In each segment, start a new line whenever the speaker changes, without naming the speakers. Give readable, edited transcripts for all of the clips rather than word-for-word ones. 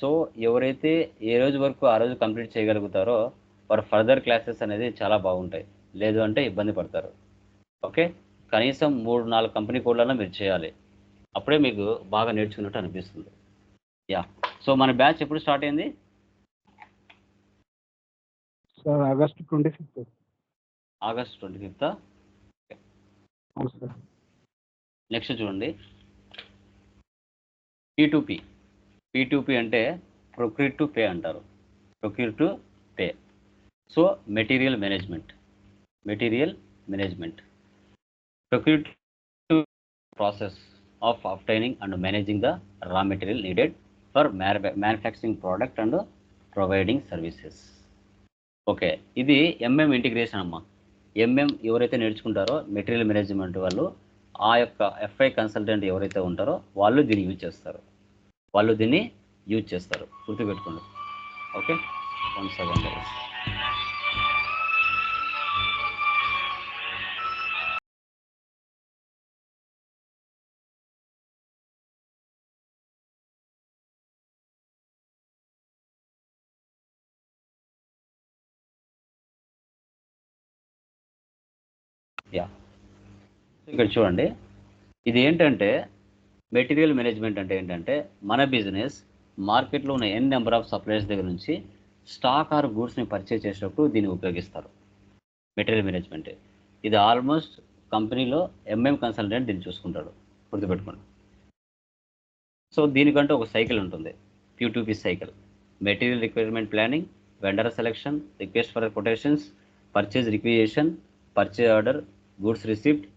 So ఎవరైతే ఏ రోజు వరకు ఆ రోజు కంప్లీట్ చేయగలుగుతారో వారు ఫర్దర్ క్లాసెస్ అనేది చాలా బాగుంటాయి, లేదు అంటే ఇబ్బంది పడతారు. ఓకే, కనీసం 3-4 కంపెనీ కోడ్లన్నా మీరు చేయాలి, అప్పుడే మీకు బాగా నేర్చుకున్నట్టు అనిపిస్తుంది. యా, సో మన బ్యాచ్ ఎప్పుడు స్టార్ట్ అయింది?
Sir August 25th.
August 25th.
అవును సార్.
నెక్స్ట్ చూడండి, P2P. P2P అంటే ప్రొక్యూర్ టు పే అంటారు. Procure to pay. So material management. Procure to process of obtaining and managing the raw material needed for manufacturing product and providing services. Okay, ఇది MM integration అమ్మా. MM ఎవరైతే నేర్చుకుంటారో material management వాళ్ళు, ఆ యొక్క FI consultant ఎవరైతే ఉంటారో వాళ్ళు దీన్ని యూజ్ చేస్తారు. గుర్తుపెట్టుకోండి. Okay, 1 second. యా, ఇక్కడ చూడండి, ఇది ఏంటంటే మెటీరియల్ మేనేజ్మెంట్ అంటే ఏంటంటే మన బిజినెస్ మార్కెట్లో ఉన్న ఎన్ నెంబర్ ఆఫ్ సప్లయర్స్ దగ్గర నుంచి స్టాక్ ఆర్ గూడ్స్ని పర్చేజ్ చేసేటప్పుడు దీన్ని ఉపయోగిస్తారు. మెటీరియల్ మేనేజ్మెంట్ ఇది ఆల్మోస్ట్ కంపెనీలో ఎంఎం కన్సల్టెంట్ దీన్ని చూసుకుంటాడు, గుర్తుపెట్టుకోండి. సో దీనికంటే ఒక సైకిల్ ఉంటుంది, P2P cycle. Material requirement planning, vendor selection, request for quotations, purchase requisition, purchase order, goods receipt,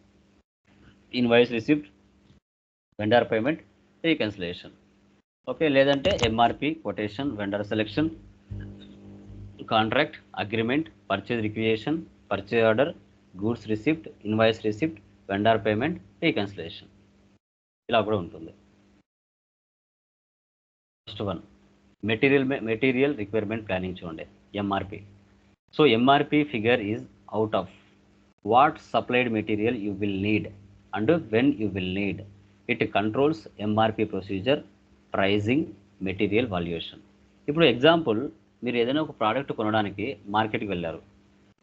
invoice receipt, vendor payment, reconciliation. Okay, లేదంటే MRP, quotation, vendor selection, contract, agreement, purchase requisition, purchase order, goods receipt, invoice receipt, vendor payment, reconciliation. ఇలా కూడా ఉంటుంది. First one material requirement planning చూడండి, MRP. So MRP figure is out of what supplied material you will need and when you will need. It controls MRP procedure, pricing, material valuation. ఇప్పుడు example, మీరు ఏదైనా ఒక product కొనడానికి మార్కెట్కి వెళ్ళారు,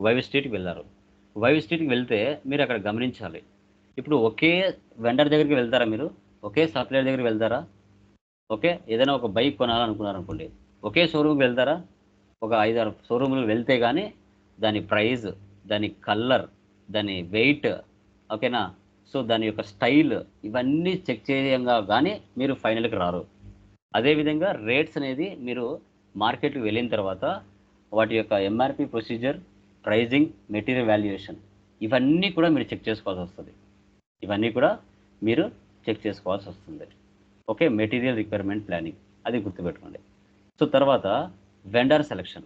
vive స్ట్రీట్కి వెళ్తే మీరు అక్కడ గమనించాలి. ఇప్పుడు ఒకే వెండర్ దగ్గరికి వెళ్తారా, మీరు ఒకే సప్లయర్ దగ్గరికి వెళ్తారా? ఓకే, ఏదైనా ఒక బైక్ కొనాలనుకున్నారు అనుకోండి, ఒకే షోరూమ్కి వెళ్తారా? ఒక 5-6 షోరూమ్లు వెళ్తే కానీ దాని ప్రైస్, దాని కలర్, దాని వెయిట్, ఓకేనా, సో దాని యొక్క స్టైల్, ఇవన్నీ చెక్ చేయంగా కానీ మీరు ఫైనల్కి రారు. అదేవిధంగా రేట్స్ అనేది మీరు మార్కెట్కి వెళ్ళిన తర్వాత వాటి యొక్క MRP procedure, pricing, material valuation, ఇవన్నీ కూడా మీరు చెక్ చేసుకోవాల్సి వస్తుంది. ఓకే, మెటీరియల్ రిక్వైర్మెంట్ ప్లానింగ్ అది గుర్తుపెట్టుకోండి. సో తర్వాత వెండర్ సెలెక్షన్.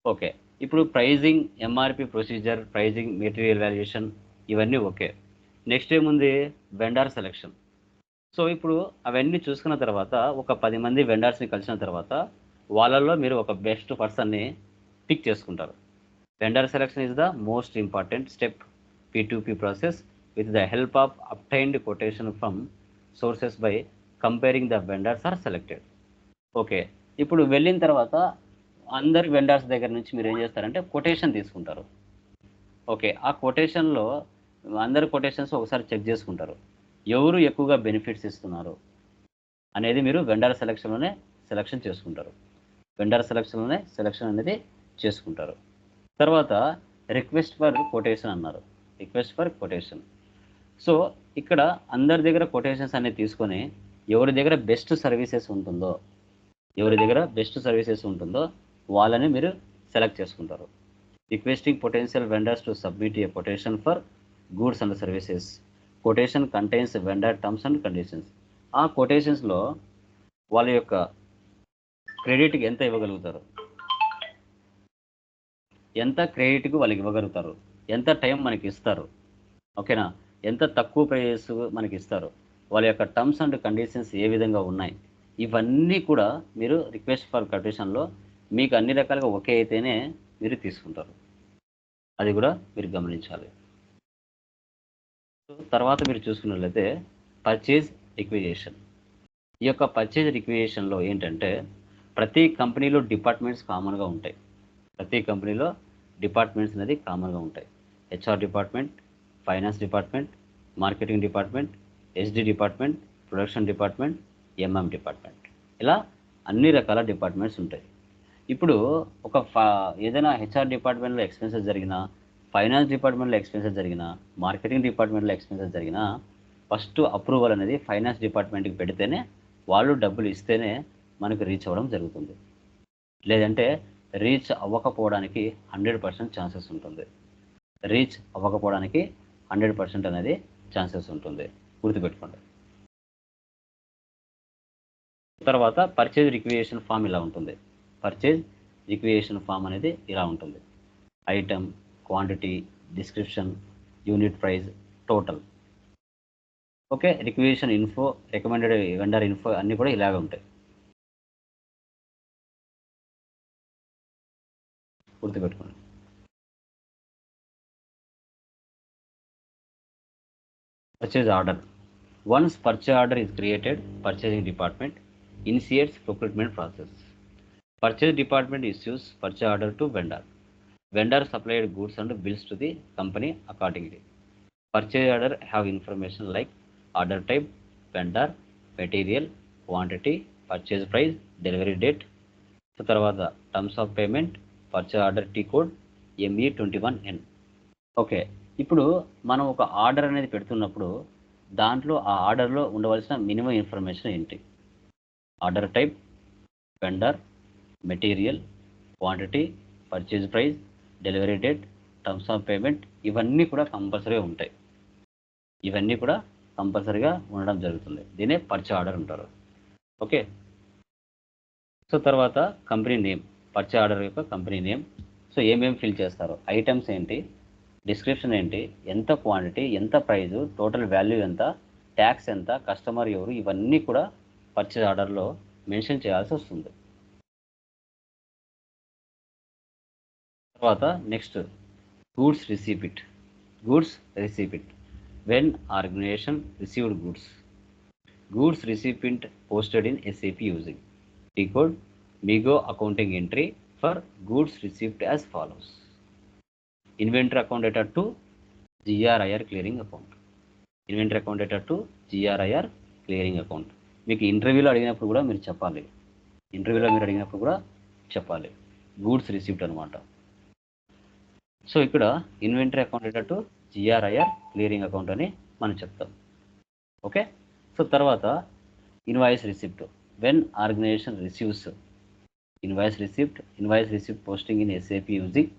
ఓకే, ఇప్పుడు pricing, MRP procedure, pricing, material valuation ఇవన్నీ ఓకే. నెక్స్ట్ ఏముంది? Vendor selection. సో ఇప్పుడు అవన్నీ చూసుకున్న తర్వాత ఒక 10 మంది వెండర్స్ని కలిసిన తర్వాత వాళ్ళల్లో మీరు ఒక బెస్ట్ పర్సన్ని పిక్ చేసుకుంటారు. Vendor selection is the most important step P2P process with the help of obtained quotation from sources by comparing the vendors are selected. Okay, ఇప్పుడు వెళ్ళిన తర్వాత అందరి వెండర్స్ దగ్గర నుంచి మీరు ఏం చేస్తారంటే కొటేషన్ తీసుకుంటారు. ఓకే, ఆ కొటేషన్లో అందరి కొటేషన్స్ ఒకసారి చెక్ చేసుకుంటారు. ఎవరు ఎక్కువగా బెనిఫిట్స్ ఇస్తున్నారు అనేది మీరు వెండర్ సెలెక్షన్లోనే సెలెక్షన్ అనేది చేసుకుంటారు. తర్వాత రిక్వెస్ట్ ఫర్ కొటేషన్ అన్నారు. సో ఇక్కడ అందరి దగ్గర కొటేషన్స్ అనేది తీసుకొని ఎవరి దగ్గర బెస్ట్ సర్వీసెస్ ఉంటుందో వాళ్ళని మీరు సెలెక్ట్ చేసుకుంటారు. Requesting potential vendors to submit A quotation for goods and services. Quotation contains vendor terms and conditions. ఆ కొటేషన్స్లో వాళ్ళ యొక్క క్రెడిట్కి ఎంత ఇవ్వగలుగుతారు, ఎంత టైం మనకి ఇస్తారు, ఓకేనా, ఎంత తక్కువ ప్రైస్ మనకి ఇస్తారు, వాళ్ళ యొక్క టర్మ్స్ అండ్ కండిషన్స్ ఏ విధంగా ఉన్నాయి, ఇవన్నీ కూడా మీరు రిక్వెస్ట్ ఫర్ కొటేషన్లో మీకు అన్ని రకాలుగా ఒకే అయితేనే మీరు తీసుకుంటారు. అది కూడా మీరు గమనించాలి. తర్వాత మీరు చూసుకున్నట్లయితే పర్చేజ్ రిక్విజిషన్. ఈ యొక్క పర్చేజ్ రిక్విజిషన్లో ఏంటంటే ప్రతి కంపెనీలో డిపార్ట్మెంట్స్ కామన్గా ఉంటాయి. ప్రతి కంపెనీలో డిపార్ట్మెంట్స్ అనేది కామన్గా ఉంటాయి. HR department, finance department, marketing department, SD department, production department, MM department, ఇలా అన్ని రకాల డిపార్ట్మెంట్స్ ఉంటాయి. ఇప్పుడు ఒక ఏదైనా హెచ్ఆర్ డిపార్ట్మెంట్లో ఎక్స్పెన్సెస్ జరిగినా, ఫైనాన్స్ డిపార్ట్మెంట్లో ఎక్స్పెన్సెస్ జరిగినా, మార్కెటింగ్ డిపార్ట్మెంట్లో ఎక్స్పెన్సెస్ జరిగినా ఫస్ట్ అప్రూవల్ అనేది ఫైనాన్స్ డిపార్ట్మెంట్కి పెడితేనే, వాళ్ళు డబ్బులు ఇస్తేనే మనకు రీచ్ అవ్వడం జరుగుతుంది. లేదంటే రీచ్ అవ్వకపోవడానికి 100% ఛాన్సెస్ ఉంటుంది. రీచ్ అవ్వకపోవడానికి 100% అనేది ఛాన్సెస్ ఉంటుంది, గుర్తుపెట్టుకోండి. తర్వాత పర్చేజ్ రిక్విజిషన్ ఫామ్ ఇలా ఉంటుంది. పర్చేజ్ రిక్విజిషన్ ఫామ్ అనేది ఇలా ఉంటుంది. Item, quantity, description, unit price, total. Okay, requisition info, recommended vendor info అన్నీ కూడా ఇలాగే ఉంటాయి, గుర్తుపెట్టుకోండి. Purchase order. Once purchase order is created, purchasing department initiates procurement process. Purchase department issues purchase order to vendor. Vendor supplied goods and bills to the company accordingly. Purchase order have information like order type, vendor, material, quantity, purchase price, delivery date. So తర్వాత terms of payment, purchase order T code ME21N. Okay, ఇప్పుడు మనం ఒక order అనేది పెడుతున్నప్పుడు దాంట్లో ఆ ఆర్డర్లో ఉండవలసిన మినిమం ఇన్ఫర్మేషన్ ఏంటి? Order type, vendor, material, quantity, purchase price, delivery date, terms of payment, ఇవన్నీ కూడా కంపల్సరీగా ఉంటాయి. ఇవన్నీ కూడా కంపల్సరీగా ఉండడం జరుగుతుంది. దీనే పర్చేజ్ ఆర్డర్ అంటారు. ఓకే, సో తర్వాత కంపెనీ నేమ్, పర్చేజ్ ఆర్డర్ యొక్క కంపెనీ నేమ్. సో ఏమేమి ఫిల్ చేస్తారు, ఐటమ్స్ ఏంటి, డిస్క్రిప్షన్ ఏంటి, ఎంత క్వాంటిటీ, ఎంత ప్రైజు, టోటల్ వాల్యూ ఎంత, ట్యాక్స్ ఎంత, కస్టమర్ ఎవరు, ఇవన్నీ కూడా పర్చేజ్ ఆర్డర్లో మెన్షన్ చేయాల్సి వస్తుంది. తర్వాత next goods receipt. Goods receipt when organization received goods. Goods receipt posted in SAP using T code MIGO accounting entry for goods received as follows. Inventory account data to GRIR clearing account. Inventory account data to GRIR clearing account. మీకు ఇంటర్వ్యూలో అడిగినప్పుడు కూడా మీరు చెప్పాలి. Goods receipt అనమాట. So ఇక్కడ inventory account data to GRIR clearing account అని మనం చెప్తాం. ఓకే, సో తర్వాత invoice receipt when organisation receives invoice receipt posting in SAP using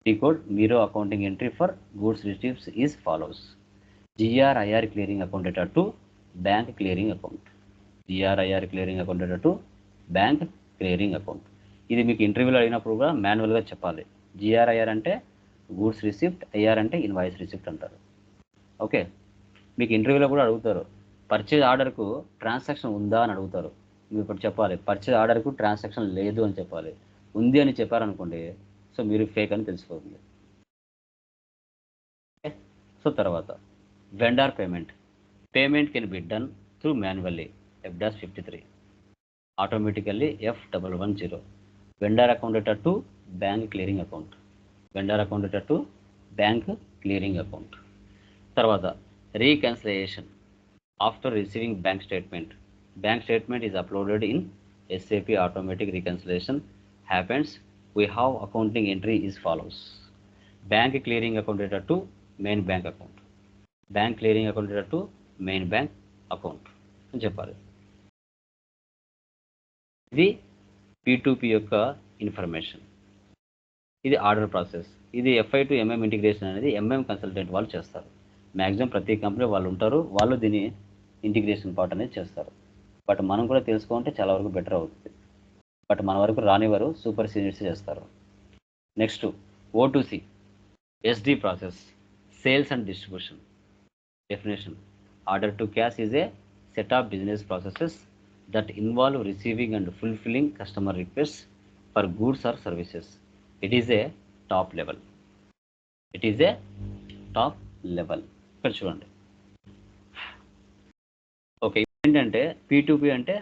T code MIGO accounting entry for goods receipts is follows. GRIR clearing account data to bank clearing account. GRIR clearing account data to bank clearing account. ఇది మీకు ఇంటర్వ్యూలో అడిగినప్పుడు కూడా మాన్యువల్గా చెప్పాలి. GRIR అంటే goods receipt, IR అంటే invoice receipt అంటారు. ఓకే, మీకు ఇంటర్వ్యూలో కూడా అడుగుతారు పర్చేజ్ ఆర్డర్కు ట్రాన్సాక్షన్ ఉందా అని అడుగుతారు. మీరు ఇప్పుడు చెప్పాలి పర్చేజ్ ఆర్డర్కు ట్రాన్సాక్షన్ లేదు అని చెప్పాలి. ఉంది అని చెప్పారనుకోండి, సో మీరు ఫేక్ అని తెలిసిపోతుంది. సో తర్వాత vendor payment can be done through manually F-53, automatically F110. Vendor account data to bank clearing account. తర్వాత reconciliation after receiving bank statement is uploaded in SAP automatic reconciliation happens. We have accounting entry is follows. Bank clearing account data to main bank account. అని చెప్పాలి. ఇది P2P యొక్క information. ఇది order process. ఇది FI to MM integration అనేది MM consultant వాళ్ళు చేస్తారు. Maximum ప్రతి కంపెనీ వాళ్ళు ఉంటారు, వాళ్ళు దీని ఇంటిగ్రేషన్ పార్ట్ అనేది చేస్తారు. బట్ మనం కూడా తెలుసుకుంటే చాలా వరకు బెటర్ అవుతుంది. బట్ మన వరకు రానివారు సూపర్ సీనియర్స్ చేస్తారు. Next O2C SD process, sales and distribution. Definition: order to cash is a set of business processes that involve receiving and fulfilling customer request for goods or services. It is a top level. ఇక్కడ చూడండి. Okay, ఏంటంటే P2P అంటే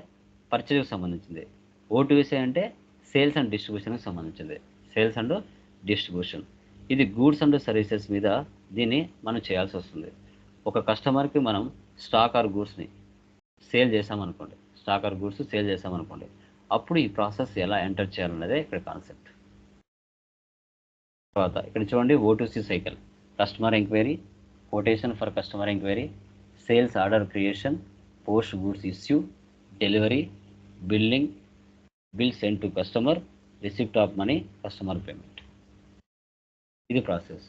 పర్చేజ్కి సంబంధించింది, O2C అంటే sales and డిస్ట్రిబ్యూషన్కి సంబంధించింది. Sales and distribution ఇది goods and services మీద దీన్ని మనం చేయాల్సి వస్తుంది. ఒక కస్టమర్కి మనం స్టాక్ ఆర్ గూడ్స్ని సేల్ చేసామనుకోండి, స్టాక్ ఆర్ గూడ్స్ సేల్ చేసామనుకోండి, అప్పుడు ఈ ప్రాసెస్ ఎలా ఎంటర్ చేయాలన్నదే ఇక్కడ కాన్సెప్ట్. తర్వాత ఇక్కడ చూడండి O2C cycle, customer enquiry, quotation for customer enquiry, sales order creation, post goods issue, delivery, billing, bill send to customer, receipt of money, customer payment. ఇది process.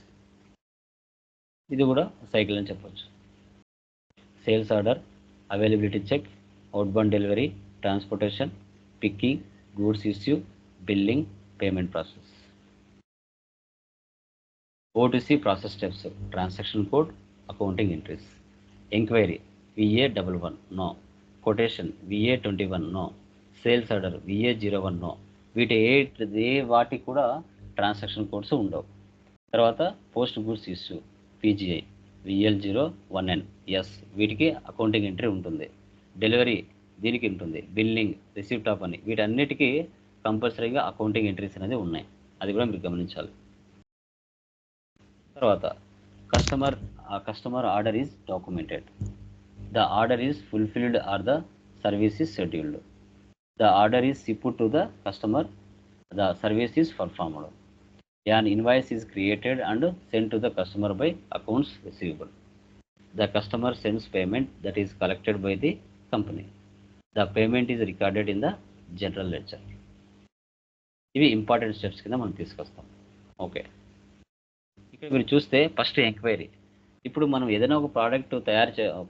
ఇది కూడా సైకిల్ అని చెప్పొచ్చు. Sales order, availability check, outbound delivery, transportation, picking, goods issue, billing, payment process. O2C process steps, transaction code, accounting entries. Enquiry VA11 no, quotation VA21 no, sales order VA01 no. వీటి ఏ వాటికి కూడా transaction codes ఉండవు. తర్వాత post goods issue PGI VL01N yes, వీటికి accounting entry ఉంటుంది. Delivery దీనికి ఉంటుంది. బిల్లింగ్, రిసిప్ట్ ఆఫ్ అని, వీటన్నిటికీ కంపల్సరీగా అకౌంటింగ్ ఎంట్రీస్ అనేది ఉన్నాయి. అది కూడా మీరు గమనించాలి. తర్వాత customer order is documented. The order is fulfilled or the service is scheduled. The order is shipped to the customer, the service is performed. An invoice is created and sent to the customer by accounts receivable. The customer sends payment that is collected by the company. The payment is recorded in the general ledger. ఇవి important steps కింద మనం తీసుకొస్తాం. Okay, ఇక్కడ మీరు చూస్తే first enquiry. ఇప్పుడు మనం ఏదైనా ఒక ప్రోడక్ట్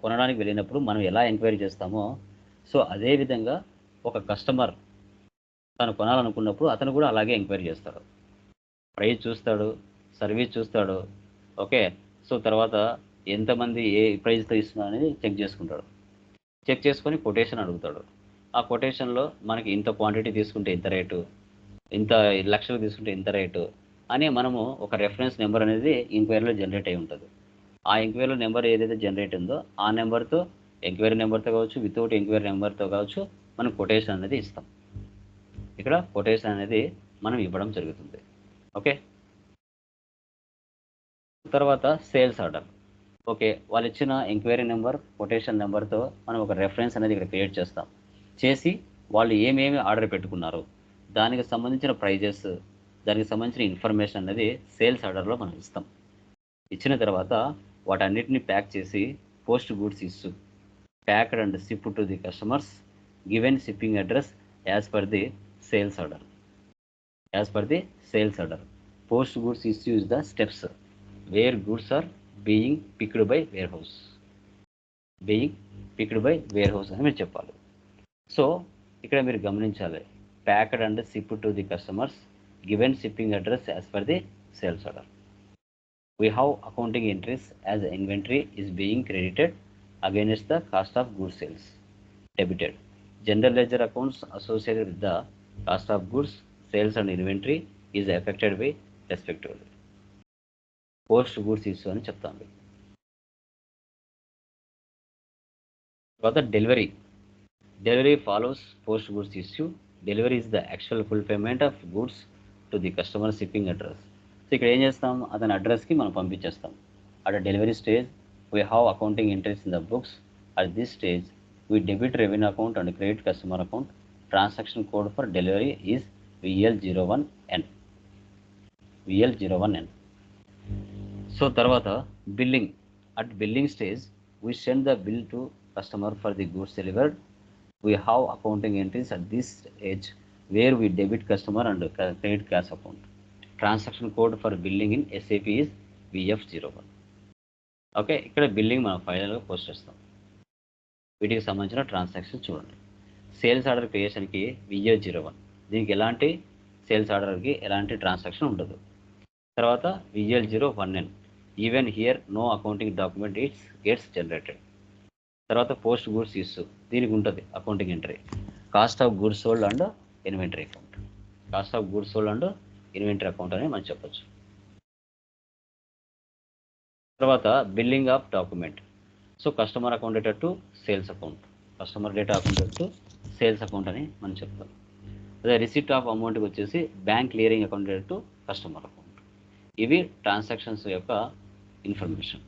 కొనడానికి వెళ్ళినప్పుడు మనం ఎలా ఎంక్వైరీ చేస్తామో, సో అదేవిధంగా ఒక కస్టమర్ తను కొనాలనుకున్నప్పుడు అతను కూడా అలాగే ఎంక్వైరీ చేస్తాడు. ప్రైస్ చూస్తాడు, సర్వీస్ చూస్తాడు. ఓకే, సో తర్వాత ఎంతమంది ఏ ప్రైస్తో ఇస్తున్నారు అనేది చెక్ చేసుకుంటాడు. చెక్ చేసుకొని కొటేషన్ అడుగుతాడు. ఆ కొటేషన్లో మనకి ఇంత క్వాంటిటీ తీసుకుంటే ఇంత రేటు, ఇంత లక్షలు తీసుకుంటే ఇంత రేటు అని మనము ఒక రెఫరెన్స్ నెంబర్ అనేది ఎంక్వైరీలో జనరేట్ అయి ఉంటుంది. ఆ ఎంక్వైరీలో నెంబర్ ఏదైతే జనరేట్ ఉందో ఆ నెంబర్తో, ఎంక్వైరీ నెంబర్తో కావచ్చు, వితౌట్ ఎంక్వైరీ నెంబర్తో కావచ్చు, మనం కొటేషన్ అనేది ఇస్తాం. ఇక్కడ కొటేషన్ అనేది మనం ఇవ్వడం జరుగుతుంది. ఓకే, తర్వాత సేల్స్ ఆర్డర్. ఓకే, వాళ్ళు ఇచ్చిన ఎంక్వైరీ నెంబర్, కొటేషన్ నెంబర్తో మనం ఒక రెఫరెన్స్ అనేది ఇక్కడ క్రియేట్ చేస్తాం. చేసి వాళ్ళు ఏమేమి ఆర్డర్ పెట్టుకున్నారు, దానికి సంబంధించిన ప్రైజెస్, దానికి సంబంధించిన ఇన్ఫర్మేషన్ అనేది సేల్స్ ఆర్డర్లో మనం ఇస్తాం. ఇచ్చిన తర్వాత వాటన్నిటిని ప్యాక్ చేసి post goods issue, packed and shipped to the customers, given shipping address as per the sales order. As per the sales order, post goods issue is the steps where goods are being picked by warehouse. అని మీరు చెప్పాలి. So ఇక్కడ మీరు గమనించాలి, packed and shipped to the customers, given shipping address as per the sales order. We have accounting entries as inventory is being credited against the cost of goods sales, debited. General ledger accounts associated with the cost of goods sales and inventory is affected by respectively. Post goods issue అని చెప్తాం. తర్వాత delivery follows post goods issue. Delivery is the actual full payment of goods to the customer shipping address. So ఇక్కడ ఏం చేస్తాం, అతని అడ్రస్కి మనం పంపించేస్తాం. At delivery stage we have accounting entries in the books. At this stage we debit revenue account and credit customer account. Transaction code for delivery is VL01N. So తర్వాత billing. At billing stage we send the bill to customer for the goods delivered. We have accounting entries at this age where we debit customer and credit cash account. Transaction code for billing in SAP is VF01. Okay, ఇక్కడ billing మనం ఫైనల్గా post చేస్తాం. వీటికి సంబంధించిన transaction చూడండి. Sales order క్రియేషన్కి VA01, దీనికి ఎలాంటి sales ఆర్డర్కి ఎలాంటి ట్రాన్సాక్షన్ ఉండదు. తర్వాత VL01N, even here no accounting document gets generated. తర్వాత పోస్ట్ గూడ్స్ ఇష్యూ, దీనికి ఉంటుంది accounting entry, cost of goods sold and inventory account. అని మనం చెప్పొచ్చు. తర్వాత billing of document. So customer account to sales account. Customer data account to sales account అని మనం చెప్తాం. అదే రిసిప్ట్ ఆఫ్ అమౌంట్కి వచ్చేసి bank clearing account to customer account. ఇవి ట్రాన్సాక్షన్స్ యొక్క ఇన్ఫర్మేషన్.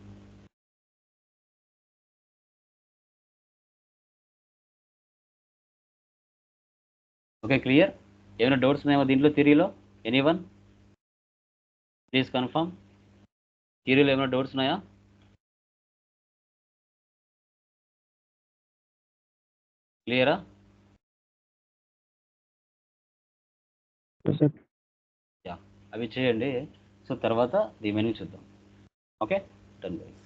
Okay, clear? ఏమైనా డౌట్స్ ఉన్నాయా దీంట్లో థియరీలో? Anyone please confirm. థియరీలో ఏమైనా డౌట్స్ ఉన్నాయా? క్లియరా?
సార్
యా, అవి చేయండి. సో తర్వాత రిమైనింగ్ చూద్దాం. Okay, done guys.